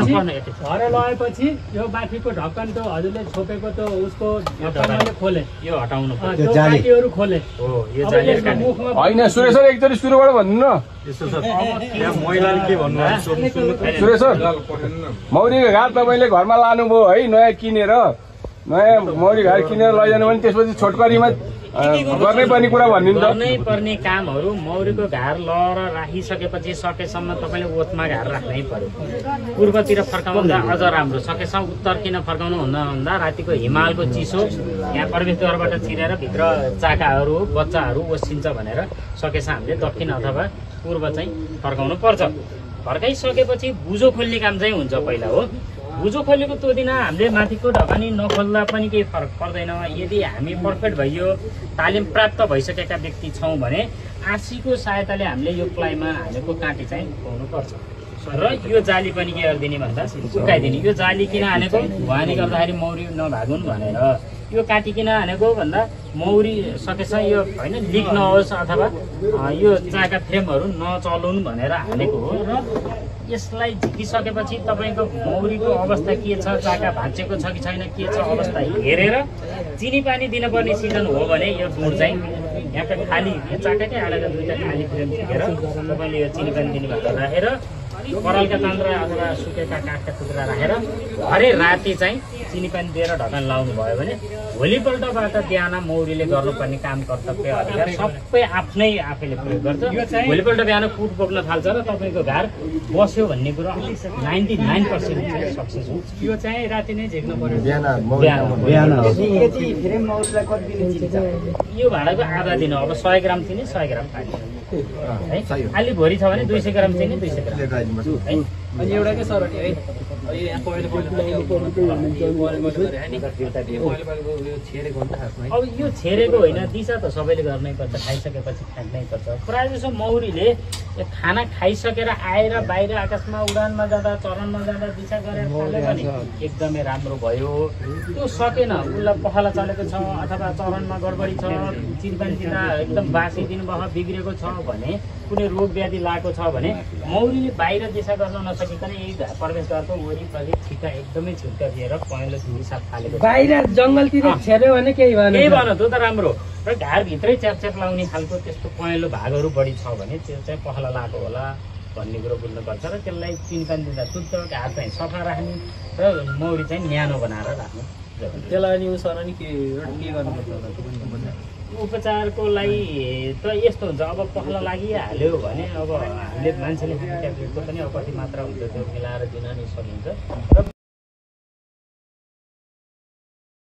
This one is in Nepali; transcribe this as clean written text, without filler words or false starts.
लगेपछि यो माथिको ढक्कन त हजुरले छोपेको त उसको ढक्कनले खोले यो हटाउनु त्यो काटीहरु खोले हो यो जाली हैन सुरेश सर एकचोटी सुरुबाट भन्नु न महिलाले के भन्नुहुन्छ सुरेश सर मौरीको घाट तपाईले घरमा लानुभयो है नयाँ किनेर नयाँ मौरी घाट किनेर लैजानु भने त्यसपछि छोटकरीमा गर्नै पर्ने कुरा भनिदिनु गर्नै पर्ने कामहरू मौरीको घार लएर राखिसकेपछि सकेसम्म तपाईँले ओतमा घार राख्नै पर्यो पूर्वतिर फर्काउँदा अझ राम्रो सकेसम्म उत्तर किन फर्काउनु भन्दा रातिको हिमालको चिसो यहाँ प्रवेशद्वारबाट चिरेर भित्र चाकाहरू बच्चाहरू ओसिन्छ भनेर सकेसम्म हामीले दक्षिण अथवा पूर्व चाहिँ फर्काउनु पर्छ फर्काइसकेपछि बुझो खोल्ने काम चाहिँ हुन्छ पहिला हो बुझो खोलेको त्यो दिन हामीले माथिको ढकनी नखोल्दा पनि केही फरक पर्दैन यदि हामी पर्फेक्ट भइयो तालिम प्राप्त भइसकेका व्यक्ति छौँ भने आँसीको सहायताले हामीले यो प्लाइमा हालेको काँटी चाहिँ खुवाउनुपर्छ र यो जाली पनि के गरिदिने भन्दा सुकाइदिने यो जाली किन हानेको भुवानी गर्दाखेरि मौरी नभागुन् भनेर यो काँटी किन हानेको भन्दा मौरी सकेसम्म यो होइन लिक नहोस् अथवा यो चाका फ्रेमहरू नचलुन् भनेर हानेको हो र यसलाई झिकिसकेपछि तपाईँको मौरीको अवस्था के छ चाका भाँचेको छ कि छैन के छ अवस्था हेरेर चिनी पानी दिनुपर्ने सिजन हो भने यो गुड चाहिँ यहाँका खाली यो चाकाकै हालेर दुईवटा खाली फ्रेम झिकेर तपाईँले यो चिनी पानी दिने भएको राखेर परालका तान्द्रा अथवा सुकेका काठका टुक्रा राखेर हरे राति चाहिँ चिनी पानी दिएर ढक्कन लाउनु भयो भने भोलिपल्टबाट बिहान मौरीले गर्नुपर्ने काम कर्तव्य अधिकार सबै आफैले प्रयोग गर्छ भोलिपल्ट बिहान कुट बोक्न थाल्छ र तपाईँको घार बस्यो भन्ने कुरो 99% सक्सेस हुन्छ यो चाहिँ राति नै झिक्नु पर्यो यो भाडाको आधा दिन अब 100 ग्राम चिनी 100 ग्राम पानी है अलि भोरी छ भने 200 ग्राम चिनी 200 ग्राम है अनि एउटा के सर है अब यो छेरेको होइन दिशा त सबैले गर्नै पर्छ खाइसकेपछि फ्याँक्नै पर्छ प्रायः जसो मौरीले खाना खाइसकेर आएर बाहिर आकाशमा उडानमा जाँदा चरणमा जाँदा दिशा गरेर खाले भने एकदमै राम्रो भयो त्यो सकेन उसलाई पखाला चलेको छ अथवा चरणमा गडबडी छ चिरपानी दिँदा एकदम बासी दिनुभयो बिग्रेको छ भने कुनै रोग व्याधि लागेको छ भने मौरीले बाहिर दिशा गर्न नसकिकन यही प्रवेशद्वारको वरिपरि छिट्टा एकदमै छुट्टा दिएर पहेँलो धुरी साथ फालेको बाहिर जङ्गलतिर छेर्यो भने केही भएन त्यो त राम्रो र घारभित्रै च्यापच्याप लाउने खालको त्यस्तो पहेँलो भागहरू बढी छ भने त्यो चाहिँ पखाला लागेको होला भन्ने कुरो बुझ्नुपर्छ र त्यसलाई चिनी पानी दिँदा शुद्ध घार चाहिँ सफा राख्ने र मौरी चाहिँ न्यानो बनाएर राख्नु त्यसलाई अनि उसर नि के गर्नुपर्छ उपचारको लागि त यस्तो हुन्छ अब पखाला लागिहाल्यो भने अब हामीले मान्छेले खाने ट्याब्लेटको पनि अब कति मात्रा हुन्छ त्यो मिलाएर दिन नि सकिन्छ र